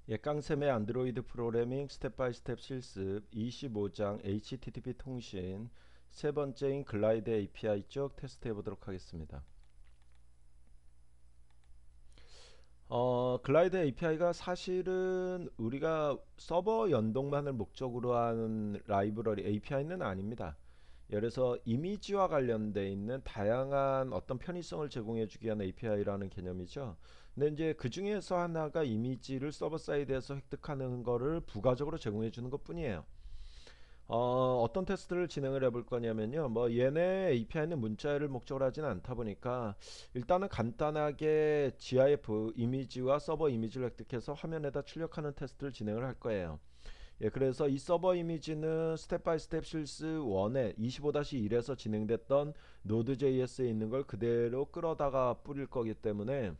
예, 깡쌤의 안드로이드 프로그래밍 스텝 바이 스텝 실습 25장 HTTP 통신 세 번째인 글라이드 API 쪽 테스트 해보도록 하겠습니다. 글라이드 API가 사실은 우리가 서버 연동만을 목적으로 하는 라이브러리 API는 아닙니다. 예를 들어서 이미지와 관련돼 있는 다양한 어떤 편의성을 제공해 주기 위한 API라는 개념이죠. 근데 이제 그 중에서 하나가 이미지를 서버 사이드에서 획득하는 거를 부가적으로 제공해 주는 것뿐이에요. 어떤 테스트를 진행을 해볼 거냐면요. 뭐 얘네 API는 문자를 목적으로 하지는 않다 보니까 일단은 간단하게 GIF 이미지와 서버 이미지를 획득해서 화면에다 출력하는 테스트를 진행을 할 거예요. 예, 그래서 이 서버 이미지는 스텝 바이 스텝 실습 1에 25-1에서 진행됐던 Node.js에 있는 걸 그대로 끌어다가 뿌릴 거기 때문에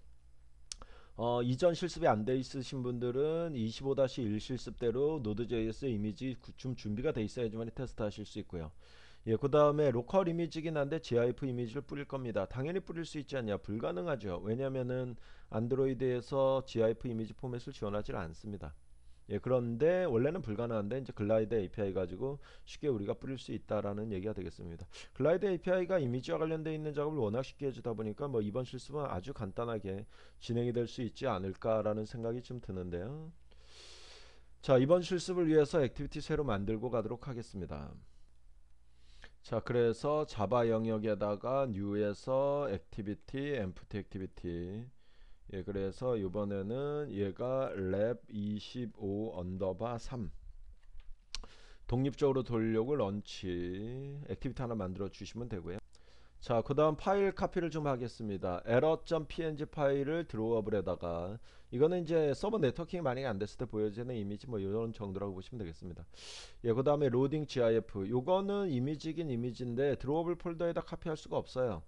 이전 실습이 안 돼 있으신 분들은 25-1 실습대로 Node.js 이미지 좀 준비가 돼 있어야지만 테스트 하실 수 있고요. 예, 그 다음에 로컬 이미지긴 한데 GIF 이미지를 뿌릴 겁니다. 당연히 뿌릴 수 있지 않냐? 불가능하죠. 왜냐면은 안드로이드에서 GIF 이미지 포맷을 지원하지 않습니다. 예, 그런데 원래는 불가능한데 이제 글라이드 API 가지고 쉽게 우리가 뿌릴 수 있다라는 얘기가 되겠습니다. 글라이드 API가 이미지와 관련되어 있는 작업을 워낙 쉽게 해주다 보니까 뭐 이번 실습은 아주 간단하게 진행이 될 수 있지 않을까라는 생각이 좀 드는데요. 자, 이번 실습을 위해서 액티비티 새로 만들고 가도록 하겠습니다. 자, 그래서 자바 영역에다가 new에서 액티비티, empty 액티비티. 예, 그래서 이번에는 얘가 랩 25 언더바 3 독립적으로 돌려고 런치 액티비티 하나 만들어 주시면 되고요. 자, 그 다음 파일 카피를 좀 하겠습니다. error.png 파일을 드로어블에다가 이거는 이제 서버 네트워킹이 만약에 안 됐을 때 보여지는 이미지 뭐 이런 정도라고 보시면 되겠습니다. 예, 그 다음에 로딩 GIF 요거는 이미지긴 이미지인데 드로어블 폴더에다 카피할 수가 없어요.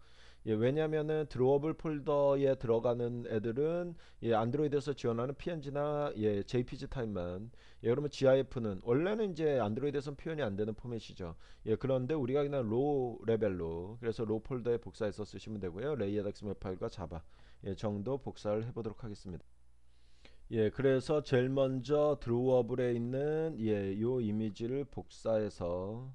예, 왜냐면은 드로어블 폴더에 들어가는 애들은 예, 안드로이드에서 지원하는 PNG나 예, JPG 타입만. 예, 그러면 GIF는 원래는 이제 안드로이드에서는 표현이 안 되는 포맷이죠. 예, 그런데 우리가 그냥 로 레벨로 그래서 로 폴더에 복사해서 쓰시면 되고요. 레이어덱스맵 파일과 자바 예, 정도 복사를 해보도록 하겠습니다. 예, 그래서 제일 먼저 드로워블에 있는 예, 요 이미지를 복사해서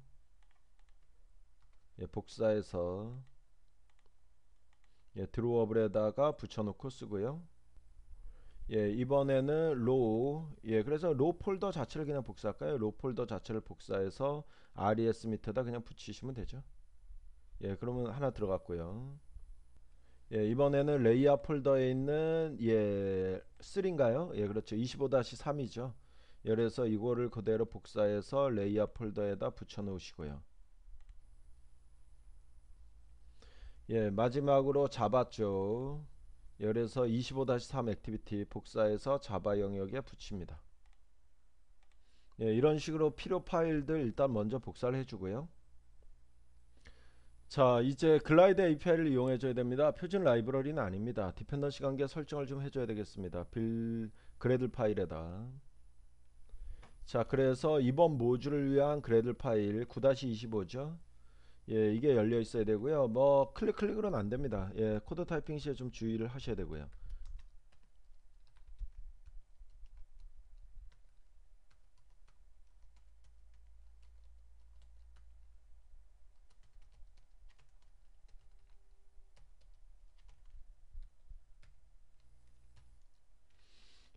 예, 드로워블에다가 붙여놓고 쓰고요. 예, 이번에는 로 예, 그래서 로 폴더 자체를 그냥 복사할까요? 로 폴더 자체를 복사해서 res 밑에다 그냥 붙이시면 되죠. 예, 그러면 하나 들어갔고요. 예, 이번에는 레이아 폴더에 있는 예, 3인가요? 예, 그렇죠. 25-3이죠. 예, 그래서 이거를 그대로 복사해서 레이아 폴더에다 붙여 놓으시고요. 예, 마지막으로 자바 쪽. 예, 그래서 25-3 액티비티 복사해서 자바 영역에 붙입니다. 예, 이런 식으로 필요 파일들 일단 먼저 복사를 해주고요. 자, 이제 글라이드 API를 이용해 줘야 됩니다. 표준 라이브러리는 아닙니다. 디펜던시 관계 설정을 좀 해줘야 되겠습니다. 빌 그래들 파일에다. 자, 그래서 이번 모듈을 위한 그래들 파일 9-25죠. 예, 이게 열려 있어야 되고요. 뭐 클릭으로는 안 됩니다. 예, 코드 타이핑 시에 좀 주의를 하셔야 되고요.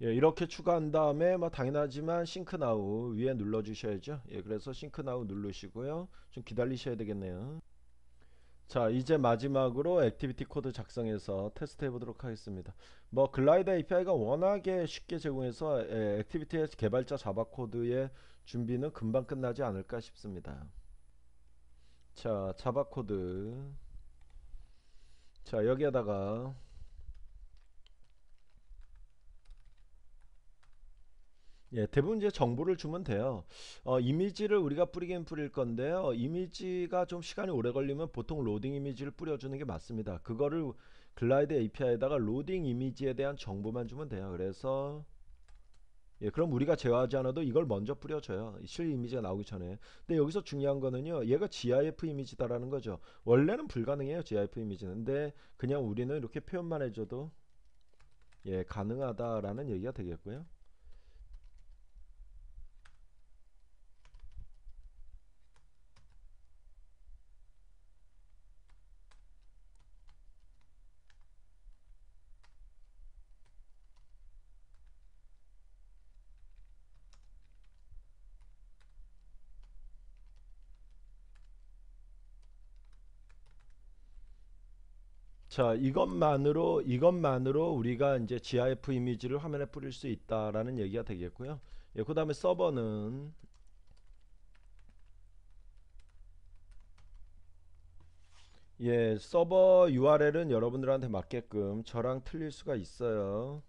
예, 이렇게 추가한 다음에 뭐 당연하지만 싱크 나우 위에 눌러 주셔야죠. 예, 그래서 싱크 나우 누르시고요. 좀 기다리셔야 되겠네요. 자, 이제 마지막으로 액티비티 코드 작성해서 테스트 해보도록 하겠습니다. 뭐 글라이더 API가 워낙에 쉽게 제공해서 액티비티의 개발자 자바 코드의 준비는 금방 끝나지 않을까 싶습니다. 자, 자바 코드. 자, 여기에다가 예, 대부분 이제 정보를 주면 돼요. 이미지를 우리가 뿌리긴 뿌릴 건데요. 이미지가 좀 시간이 오래 걸리면 보통 로딩 이미지를 뿌려주는 게 맞습니다. 그거를 글라이드 API에다가 로딩 이미지에 대한 정보만 주면 돼요. 그래서 예, 그럼 우리가 제어하지 않아도 이걸 먼저 뿌려줘요. 실 이미지가 나오기 전에. 근데 여기서 중요한 거는요. 얘가 GIF 이미지다라는 거죠. 원래는 불가능해요. GIF 이미지는. 근데 그냥 우리는 이렇게 표현만 해줘도 예, 가능하다라는 얘기가 되겠고요. 자, 이것만으로 우리가 이제 GIF 이미지를 화면에 뿌릴 수 있다라는 얘기가 되겠고요. 예, 그다음에 서버는 예, 서버 URL은 여러분들한테 맞게끔 저랑 틀릴 수가 있어요.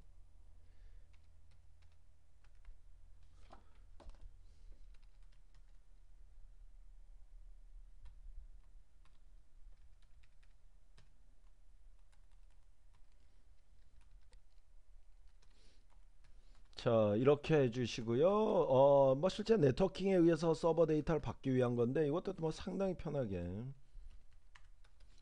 자, 이렇게 해주시고요. 뭐 실제 네트워킹에 의해서 서버 데이터를 받기 위한 건데 이것도 뭐 상당히 편하게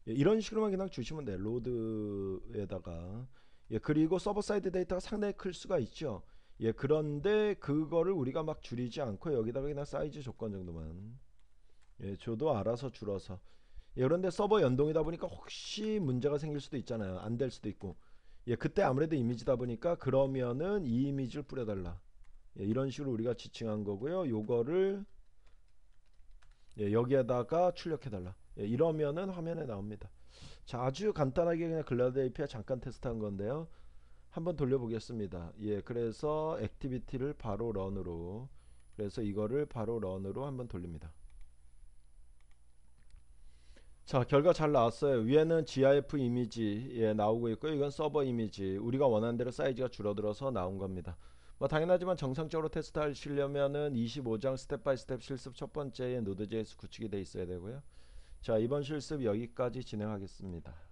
예, 이런 식으로만 그냥 주시면 돼요. 로드에다가 예, 그리고 서버 사이드 데이터가 상당히 클 수가 있죠. 예, 그런데 그거를 우리가 막 줄이지 않고 여기다가 그냥 사이즈 조건 정도만 예, 줘도 알아서 줄어서 예, 그런데 서버 연동이다 보니까 혹시 문제가 생길 수도 있잖아요. 안 될 수도 있고 예, 그때 아무래도 이미지다 보니까 그러면은 이 이미지를 뿌려달라 예, 이런 식으로 우리가 지칭한 거고요. 요거를 예, 여기에다가 출력해달라 예, 이러면은 화면에 나옵니다. 자, 아주 간단하게 그냥 글라드 API 잠깐 테스트한 건데요. 한번 돌려보겠습니다. 예, 그래서 액티비티를 바로 런으로 그래서 이거를 바로 런으로 한번 돌립니다. 자, 결과 잘 나왔어요. 위에는 GIF 이미지 예, 나오고 있고요. 이건 서버 이미지. 우리가 원하는 대로 사이즈가 줄어들어서 나온 겁니다. 뭐 당연하지만 정상적으로 테스트 하시려면은 25장 스텝 바이 스텝 실습 첫 번째에 노드.js 구축이 돼 있어야 되고요. 자, 이번 실습 여기까지 진행하겠습니다.